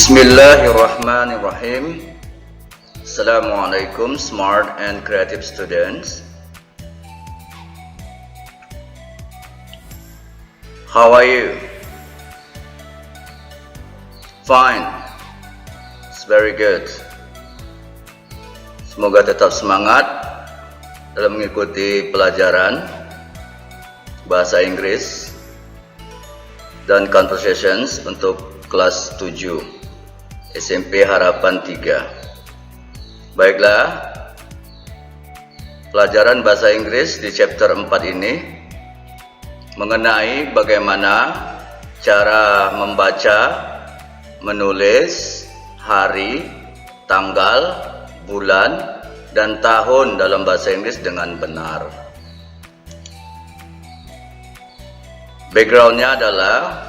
Bismillahirrahmanirrahim. Assalamualaikum smart and creative students. How are you? Fine. It's very good. Semoga tetap semangat dalam mengikuti pelajaran bahasa Inggris dan conversations untuk kelas 7 SMP Harapan 3. Baiklah, pelajaran bahasa Inggris di chapter 4 ini mengenai bagaimana cara membaca, menulis hari, tanggal, bulan, dan tahun dalam bahasa Inggris dengan benar. Backgroundnya adalah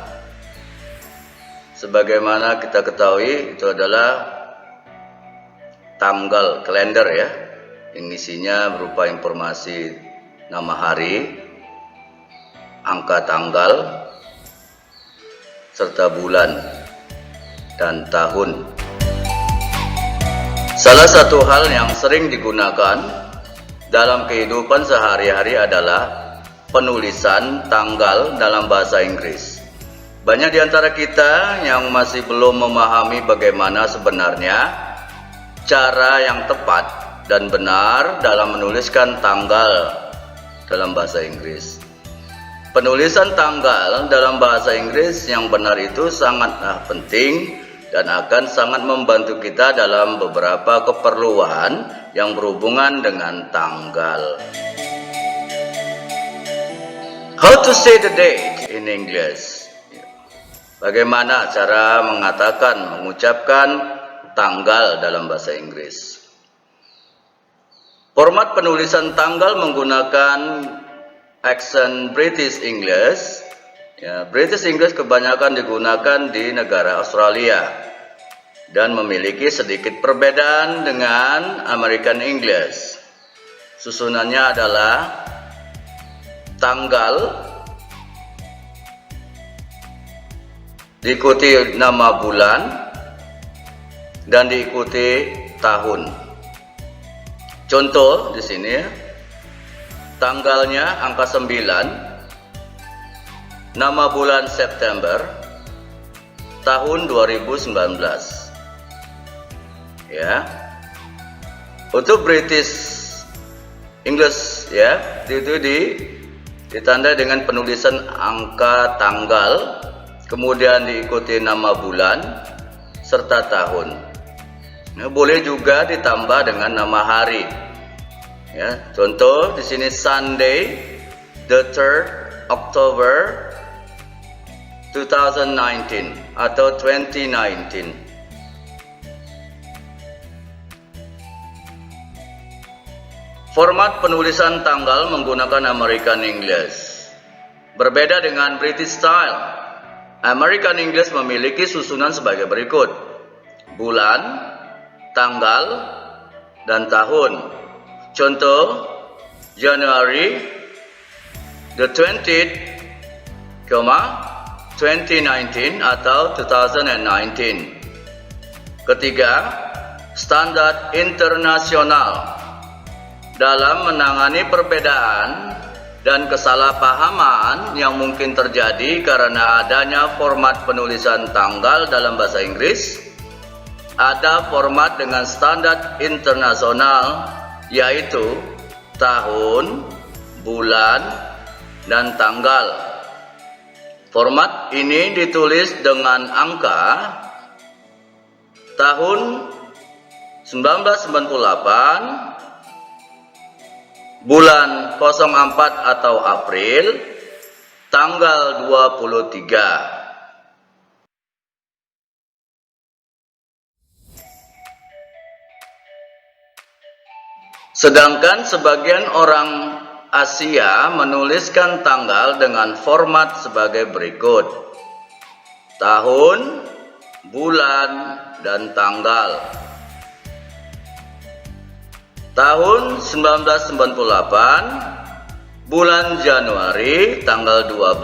sebagaimana kita ketahui itu adalah tanggal kalender ya, yang isinya berupa informasi nama hari, angka tanggal, serta bulan dan tahun. Salah satu hal yang sering digunakan dalam kehidupan sehari-hari adalah penulisan tanggal dalam bahasa Inggris. Banyak di antara kita yang masih belum memahami bagaimana sebenarnya cara yang tepat dan benar dalam menuliskan tanggal dalam bahasa Inggris. Penulisan tanggal dalam bahasa Inggris yang benar itu sangatlah penting dan akan sangat membantu kita dalam beberapa keperluan yang berhubungan dengan tanggal. How to say the date in English? Bagaimana cara mengucapkan tanggal dalam bahasa Inggris? Format penulisan tanggal menggunakan accent British English. Ya, British English kebanyakan digunakan di negara Australia dan memiliki sedikit perbedaan dengan American English. Susunannya adalah tanggal diikuti nama bulan dan diikuti tahun. Contoh di sini ya. Tanggalnya angka 9, nama bulan September, tahun 2019. Ya. Untuk British English ya, itu ditandai dengan penulisan angka tanggal, kemudian diikuti nama bulan serta tahun. Nah, boleh juga ditambah dengan nama hari. Ya, contoh di sini Sunday, the 3rd October 2019 atau 2019. Format penulisan tanggal menggunakan American English. Berbeda dengan British style. American English memiliki susunan sebagai berikut: bulan, tanggal, dan tahun. Contoh, January, the 20th, 2019 atau 2019. Ketiga, standar internasional. Dalam menangani perbedaan dan kesalahpahaman yang mungkin terjadi karena adanya format penulisan tanggal dalam bahasa Inggris, ada format dengan standar internasional, yaitu tahun, bulan, dan tanggal. Format ini ditulis dengan angka tahun 1998, bulan 04 atau April, tanggal 23. Sedangkan sebagian orang Asia menuliskan tanggal dengan format sebagai berikut: tahun, bulan, dan tanggal. Tahun 1998, bulan Januari, tanggal 12.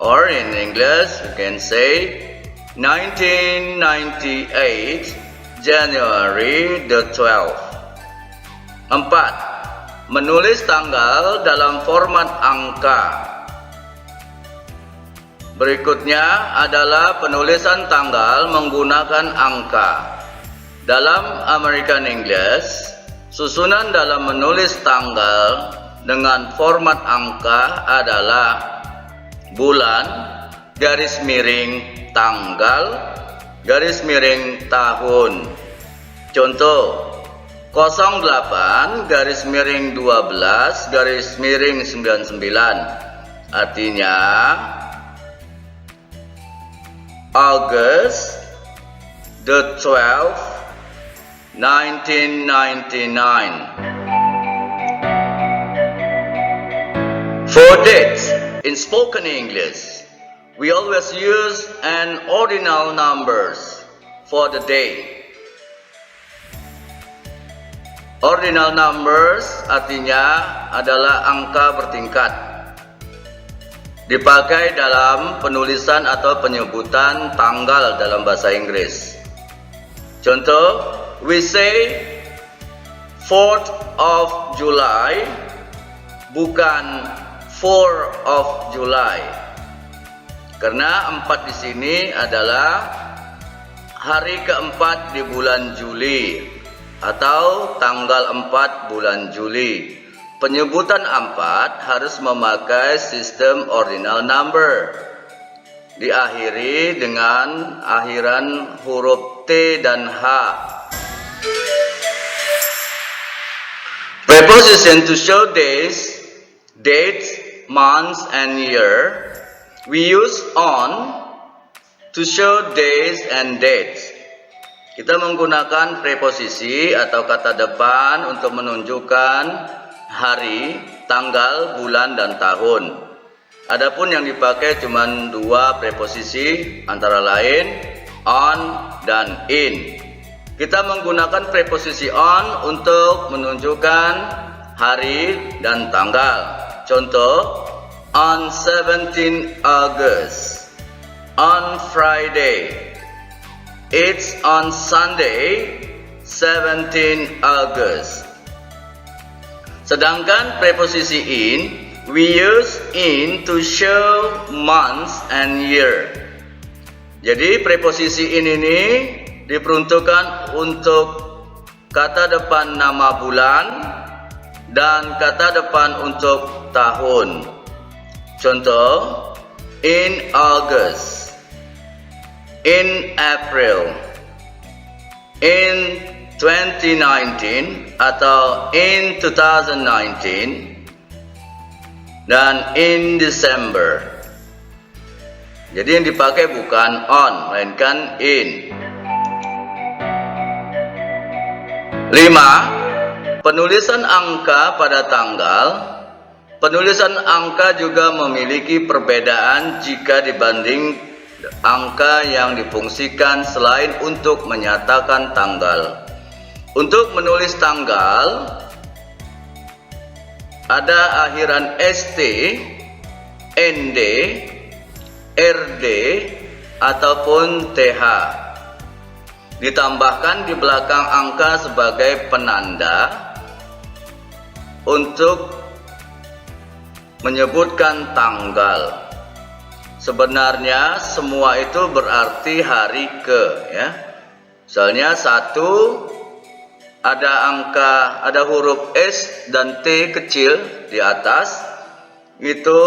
Or in English, you can say 1998 January the 12th. 4. Menulis tanggal dalam format angka. Berikutnya adalah penulisan tanggal menggunakan angka. Dalam American English, susunan dalam menulis tanggal dengan format angka adalah bulan, garis miring tanggal, garis miring tahun. Contoh, 08 garis miring 12 garis miring 99. Artinya August the 12th, 1999. For dates, in spoken English, we always use an ordinal numbers for the day. Ordinal numbers artinya adalah angka bertingkat. Dipakai dalam penulisan atau penyebutan tanggal dalam bahasa Inggris. Contoh, we say 4th of July, bukan 4 of July. Karena 4 di sini adalah hari keempat di bulan Juli atau tanggal 4 bulan Juli. Penyebutan 4 harus memakai sistem ordinal number. Diakhiri dengan akhiran huruf T dan H. Preposition to show days, dates, months, and year. We use on to show days and dates. Kita menggunakan preposisi atau kata depan untuk menunjukkan hari, tanggal, bulan, dan tahun. Adapun yang dipakai cuma 2 preposisi, antara lain on dan in. Kita menggunakan preposisi on untuk menunjukkan hari dan tanggal. Contoh, on 17 August, on Friday, it's on Sunday, 17 August. Sedangkan preposisi in, we use in to show months and year. Jadi preposisi in ini diperuntukkan untuk kata depan nama bulan dan kata depan untuk tahun. Contoh, in August, in April, in 2019 atau in 2019, dan in December. Jadi yang dipakai bukan on, melainkan in. 5. Penulisan angka pada tanggal. Penulisan angka juga memiliki perbedaan jika dibanding angka yang difungsikan selain untuk menyatakan tanggal. Untuk menulis tanggal, ada akhiran ST, ND, RD, ataupun TH. Ditambahkan di belakang angka sebagai penanda untuk menyebutkan tanggal. Sebenarnya semua itu berarti hari ke, ya. Misalnya 1 ada huruf S dan T kecil di atas, itu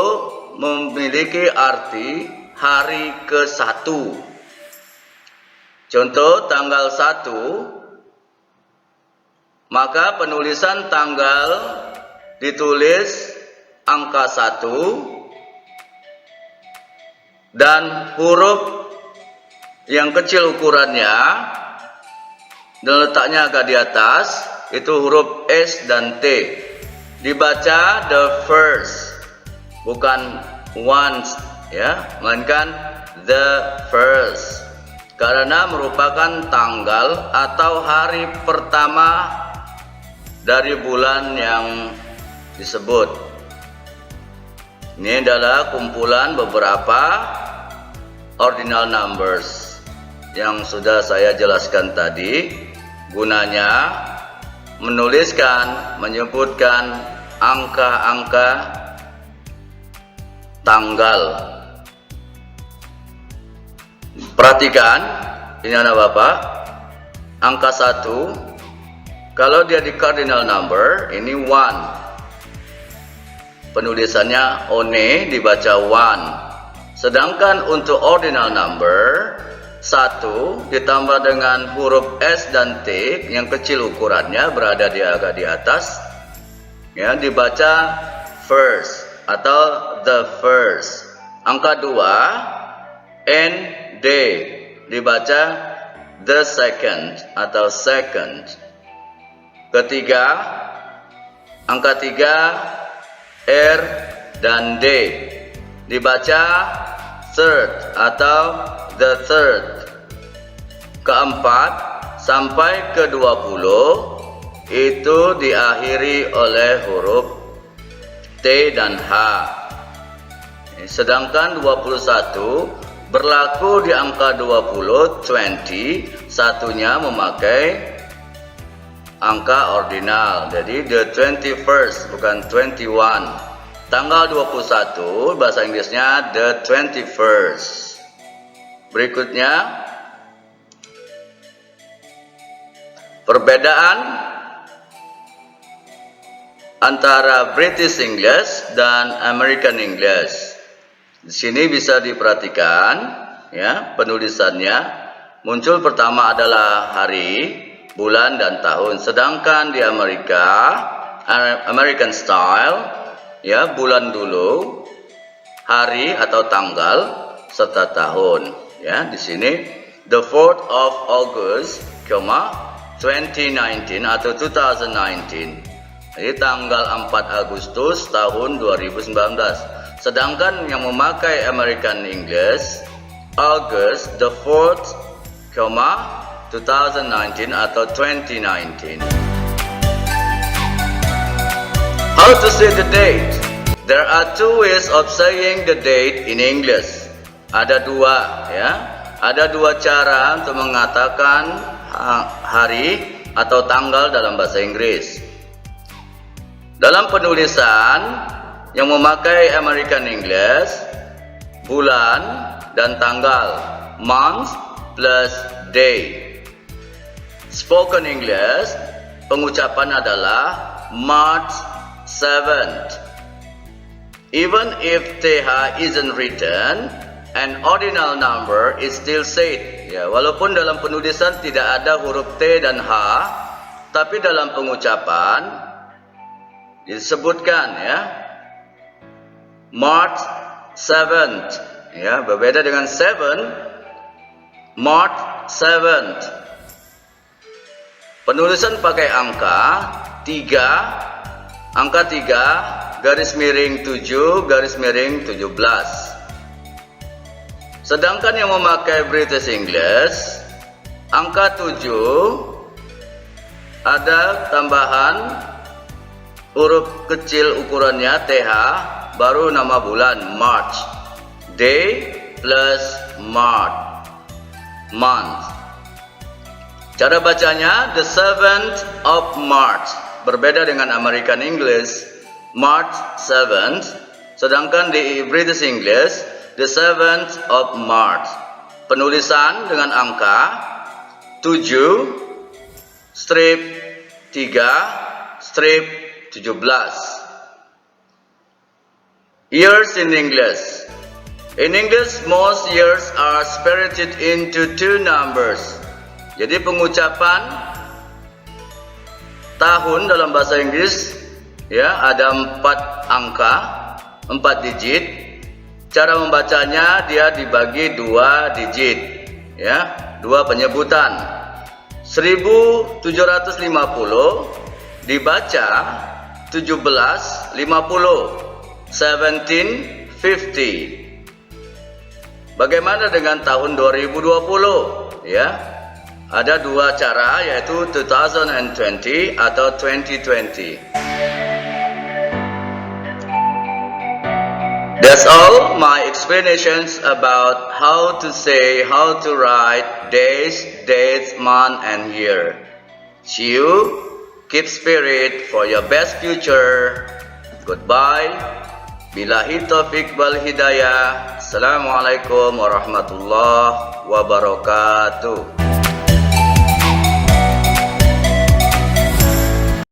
memiliki arti hari ke-1. Contoh tanggal 1, maka penulisan tanggal ditulis angka 1 dan huruf yang kecil ukurannya dan letaknya agak di atas, itu huruf S dan T. Dibaca the first, bukan once, ya, melainkan the first, karena merupakan tanggal atau hari pertama dari bulan yang disebut. Ini adalah kumpulan beberapa ordinal numbers. yang sudah saya jelaskan tadi, gunanya menuliskan, menyebutkan angka-angka tanggal. Perhatikan, ini anak bapak, angka 1, kalau dia di cardinal number, ini 1. Penulisannya one, dibaca 1. Sedangkan untuk ordinal number, 1 ditambah dengan huruf S dan T yang kecil ukurannya berada agak di atas, ya, dibaca first atau the first. Angka 2 N D dibaca the second atau second. Ketiga, angka 3 R dan D dibaca third atau the third. Keempat sampai ke 20 itu diakhiri oleh huruf T dan H. Sedangkan 21 berlaku di angka 20, 20, satunya memakai angka ordinal. Jadi the 21st bukan 21. Tanggal 21 bahasa Inggrisnya the 21st. Berikutnya, perbedaan antara British English dan American English. Di sini bisa diperhatikan, ya, penulisannya muncul pertama adalah hari, bulan dan tahun. Sedangkan di American style, ya, bulan dulu, hari atau tanggal serta tahun. Ya, di sini the 4th of August, 2019 atau 2019. Jadi tanggal 4 Agustus tahun 2019. Sedangkan yang memakai American English, August the 4th, 2019 atau 2019. How to say the date? There are two ways of saying the date in English. Ada dua, ya. Ada dua cara untuk mengatakan hari atau tanggal dalam bahasa Inggris. Dalam penulisan yang memakai American English, bulan dan tanggal, month plus day. Spoken English, pengucapan adalah March 7th. Even if TH isn't written, an ordinal number is still said. Ya, walaupun dalam penulisan tidak ada huruf T dan H, tapi dalam pengucapan disebutkan, ya, March 7th. Ya, berbeda dengan 7, March 7th. Penulisan pakai angka 3, angka 3, garis miring 7, garis miring 17. Sedangkan yang memakai British English, angka 7 ada tambahan huruf kecil ukurannya TH, baru nama bulan March, day plus March, month. Cara bacanya the 7th of March, berbeda dengan American English, March 7th. Sedangkan di British English, the 7th of March. Penulisan dengan angka 7 strip 3 strip 17. Years in English. In English, most years are separated into two numbers. Jadi pengucapan tahun dalam bahasa Inggris, ya, ada 4 angka, 4 digit. Cara membacanya dia dibagi 2 digit, ya, 2 penyebutan. 1750 dibaca 1750, 1750. Bagaimana dengan tahun 2020? Ya, ada 2 cara, yaitu 2020 atau 2020. That's all my explanations about how to say, how to write days, dates, month, and year. See you. Keep spirit for your best future. Goodbye. Billahi taufiq wal hidayah. Assalamualaikum warahmatullahi wabarakatuh.